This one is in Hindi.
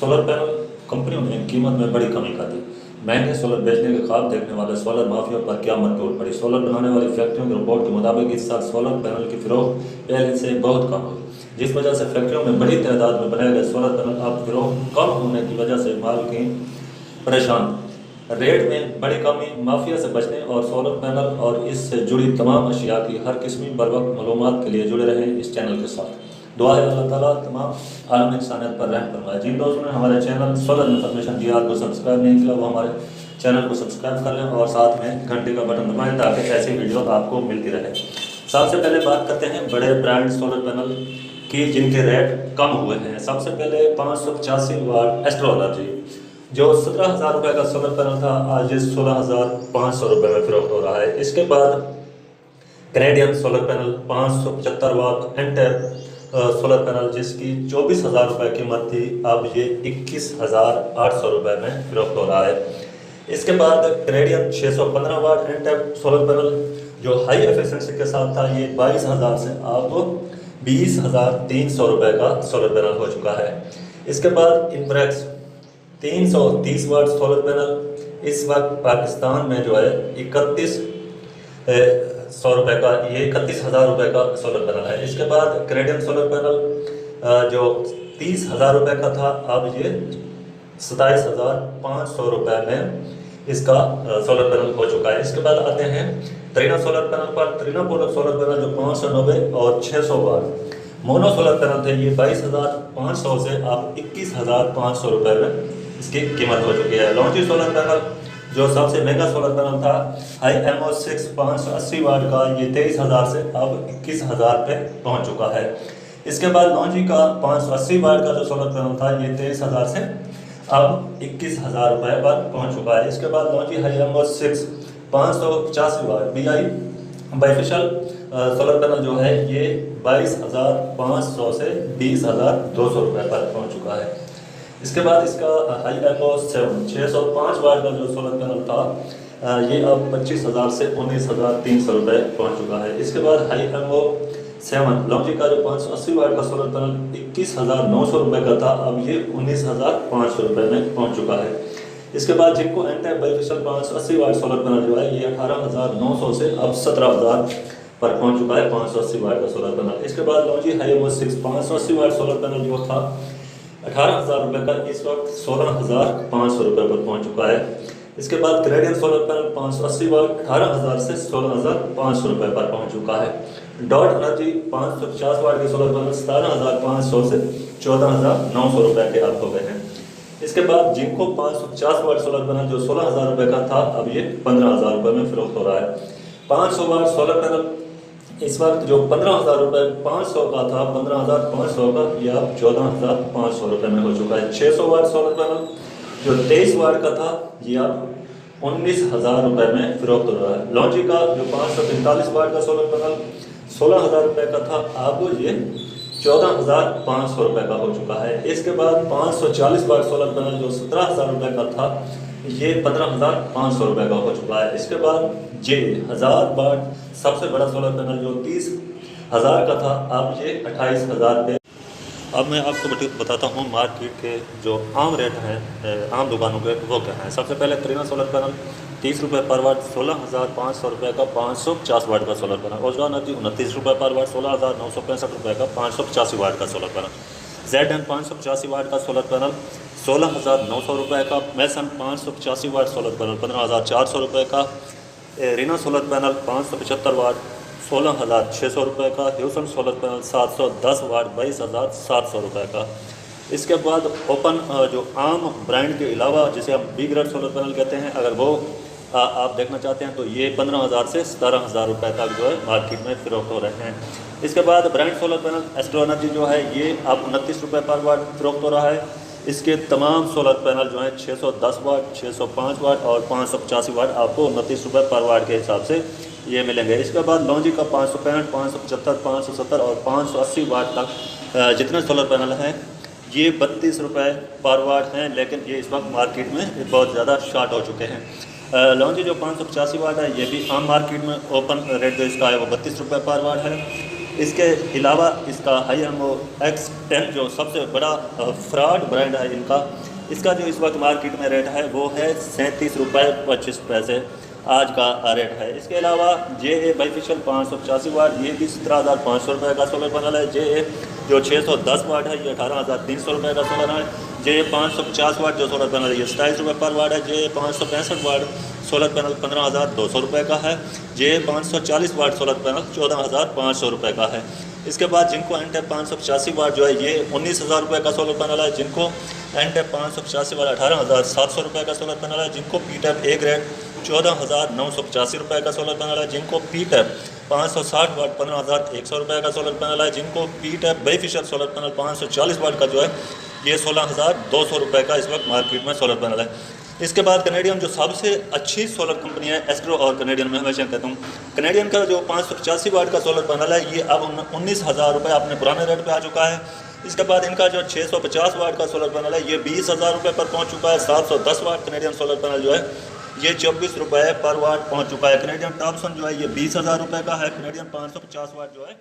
सोलर पैनल कंपनियों ने कीमत में बड़ी कमी कर दी। महंगे सोलर बेचने के ख्वाब देखने वाले सोलर माफिया पर क़यामत टूट पड़ी। सोलर बनाने वाली फैक्ट्रियों की रिपोर्ट के मुताबिक इस साल सोलर पैनल की फरोख्त पहले से बहुत कम हुई, जिस वजह से फैक्ट्रियों में बड़ी तादाद में बनाए गए सोलर पैनल अब फरोख्त कम होने की वजह से मालिकीन परेशान। रेट में बड़ी कमी, माफिया से बचने और सोलर पैनल और इससे जुड़ी तमाम अशिया की हर किस्म बर वक्त मालूमात के लिए जुड़े रहें इस चैनल के साथ। दुआ है अल्लाह ताला तमाम आलम इंसानियत पर रहम फरमाए। जिन दोस्तों ने हमारे चैनल सोलर इन्फॉर्मेशन DR को सब्सक्राइब नहीं किया वो हमारे चैनल को सब्सक्राइब कर लें और साथ में घंटे का बटन दबाएं ताकि ऐसी वीडियो आपको मिलती रहे। सबसे पहले बात करते हैं बड़े ब्रांड सोलर पैनल की जिनके रेट कम हुए हैं। सबसे पहले 585 वाट एस्ट्रोलॉजी जो 17,000 रुपये का सोलर पैनल था, आज ये 16,500 रुपये में फरोख्त हो रहा है। इसके बाद कैनेडियन सोलर पैनल 575 वाट एंटर सोलर पैनल जिसकी 24,000 रुपये कीमत थी, अब ये 21,800 रुपये में फरोख्त हो रहा है। इसके बाद कैनेडियन 615 वाट एंटेप सोलर पैनल जो हाई एफिशिएंसी के साथ था, ये 22,000 से अब 20,300 रुपये का सोलर पैनल हो चुका है। इसके बाद इनब्रेक्स 330 वाट सोलर पैनल इस वक्त पाकिस्तान में जो है 31,100 रुपये का, ये 31,000 रुपये का सोलर पैनल है। इसके बाद कैनेडियन सोलर पैनल जो 30,000 रुपये का था, अब ये 27,500 रुपये में इसका सोलर पैनल हो चुका है। इसके बाद आते हैं ट्रिना सोलर पैनल पर। ट्रिना सोलर पैनल जो 590 और 600 वाट मोनो सोलर पैनल थे, ये 22,500 से अब 21,500 रुपये में इसकी कीमत हो चुकी है। लॉन्ची सोलर पैनल जो सबसे महंगा सोलर पैनल था, हाई MO6 580 वाट का, ये 23,000 से अब 21,000 पे पहुंच चुका है। इसके बाद लॉन्ची का 580 वाट का जो सोलर पैनल था, ये 23,000 से अब 21,000 रुपये पर पहुंच चुका है। इसके बाद लॉन्ची हाई MO6 585 वाट BI बाइफेशियल सोलर पैनल जो है, ये 22,500 से 20,200 रुपये पर पहुंच चुका है। इसके बाद इसका हाई MO7 605 वाट का जो सोलर पैनल था, ये अब 25,000 से 19,300 रुपये पहुँच चुका है। इसके बाद हाई MO7 लॉन्ची का जो 580 वाट का सोलर पैनल 21,900 रुपये का था, अब ये 19,500 रुपये में पहुँच चुका है। इसके बाद जिनको एंटेप बाइफेशियल 580 वाट सोलर पैनल जो है, ये 18,900 से अब 17,000 पर पहुँच चुका है 580 वाट का सोलर पैनल। इसके बाद Longi hi MO6 580 watt solar panel जो था 18,000 रुपये का, इस वक्त 16,500 रुपये पर पहुंच चुका है। इसके बाद कैनेडियन सोलर पैनल 580 वाट 18,000 से 16,500 रुपये पर पहुंच चुका है। डॉट एनर्जी 550 वाट के सोलर पैनल 17,500 से 14,900 रुपये के अब हो गए हैं। इसके बाद जिनको 550 वाट सोलर पैनल जो 16,000 रुपये का था, अब ये 15,000 रुपये में फरोख्त हो रहा है। 500 वाट सोलर पैनल इस वक्त जो 15,000 रुपये 500 का था, 15,500 का, यह अब 14,500 रुपये में हो चुका है। 600 वाट सोलर पैनल जो 23 वाट का था, यह अब 19,000 रुपये में फरोख्त हो रहा है। लॉन्ची का जो 545 वाट का सोलर पैनल 16,000 रुपये का था, अब ये 14,500 रुपये का हो चुका है। इसके बाद 540 वाट सोलर पैनल जो 17,000 रुपये का था, ये 15,500 रुपये का हो चुका है। इसके बाद जे 1000 वाट सबसे बड़ा सोलर पैनल जो 30,000 का था, अब ये 28,000 पे। अब मैं आपको बताता हूँ मार्केट के जो आम रेट हैं आम दुकानों के, वो क्या हैं। सबसे पहले ट्रिना सोलर पैनल 30 रुपये पर वाट 16,500 रुपये का 550 वाट का सोलर पैनल। ओजला एनर्जी 29 रुपये पर वाट 16,965 रुपये का 585 वाट का सोलर पैनल। ZN 585 वाट का सोलर पैनल 16,900 रुपये का। मैसन 585 वाट सोलर पैनल 15,400 रुपये का। रीना सोलर पैनल 575 वाट 16,600 रुपये का। ह्यूसन सोलर पैनल 710 वाट 22,700 रुपये का। इसके बाद ओपन जो आम ब्रांड के अलावा जिसे हम B ग्रेड सोलर पैनल कहते हैं, अगर वो आप देखना चाहते हैं तो ये 15,000 से 17,000 रुपये तक जो है मार्केट में फरोख्त हो रहे हैं। इसके बाद brand solar panel astro energy जो है, ये अब 29 रुपये पर वाट फरोख्त हो रहा है। इसके तमाम सोलर पैनल जो हैं 610 वाट 605 वाट और 585 वाट आपको 29 रुपये पर वाट के हिसाब से ये मिलेंगे। इसके बाद लॉन्जी का 565, 575, 570 और 580 वाट तक जितने सोलर पैनल हैं, ये 32 रुपये पर वाट हैं, लेकिन ये इस वक्त मार्केट में बहुत ज़्यादा शॉर्ट हो चुके हैं। लॉन्जी जो 585 वाट है, ये भी आम मार्केट में ओपन रेट जो इसका है वो 32 रुपये पर वाट है। इसके अलावा इसका IMO X10 जो सबसे बड़ा फ्रॉड ब्रांड है इनका, इसका जो इस वक्त मार्केट में रेट है वो है 37.25 आज का रेट है। इसके अलावा JA बाइफिशियल 585 वाट, ये भी 17,500 रुपये का सोलर पैनल है। JA जो 610 वाट है ये 18,300 रुपये का सोलर है। JA 550 वाट जो सोलर पैनल है ये 27 रुपये पर वाट है। JA 565 वाट सोलर पैनल 15,200 रुपये का है। JA 540 वाट सोलर पैनल 14,500 रुपये का है। इसके बाद जिनको एनटेप 585 वाट जो है ये 19,000 रुपये का सोलर पैनल है। जिनको एनटेप 585 वाट 18,700 रुपये का सोलर पैनल है। जिनको पीटेप A ग्रेड 14,985 रुपये का सोलर पैनल है। जिनको पीटेप 560 वाट 15,100 रुपये का सोलर पैनल है। जिनको पीटेप बाइफिशियल सोलर पैनल 540 वाट का जो है ये 16,200 रुपये का इस वक्त मार्केट में सोलर पैनल है। इसके बाद कनेडियन जो सबसे अच्छी सोलर कंपनी है एस्ट्रो और कनेडियन में हमेशा कहता हूँ, कनेडियन का जो 585 वाट का सोलर पैनल है ये अब 19,000 रुपये अपने पुराने रेट पे आ चुका है। इसके बाद इनका जो 650 वाट का सोलर पैनल है ये 20,000 रुपये पर पहुँच चुका है। 710 वाट कनेडियन सोलर पैनल जो है ये 24 रुपये पर वाट पहुँच चुका है। कनेडियन टॉपसन जो है ये 20,000 रुपये का है। कनेडियन 550 वाट जो है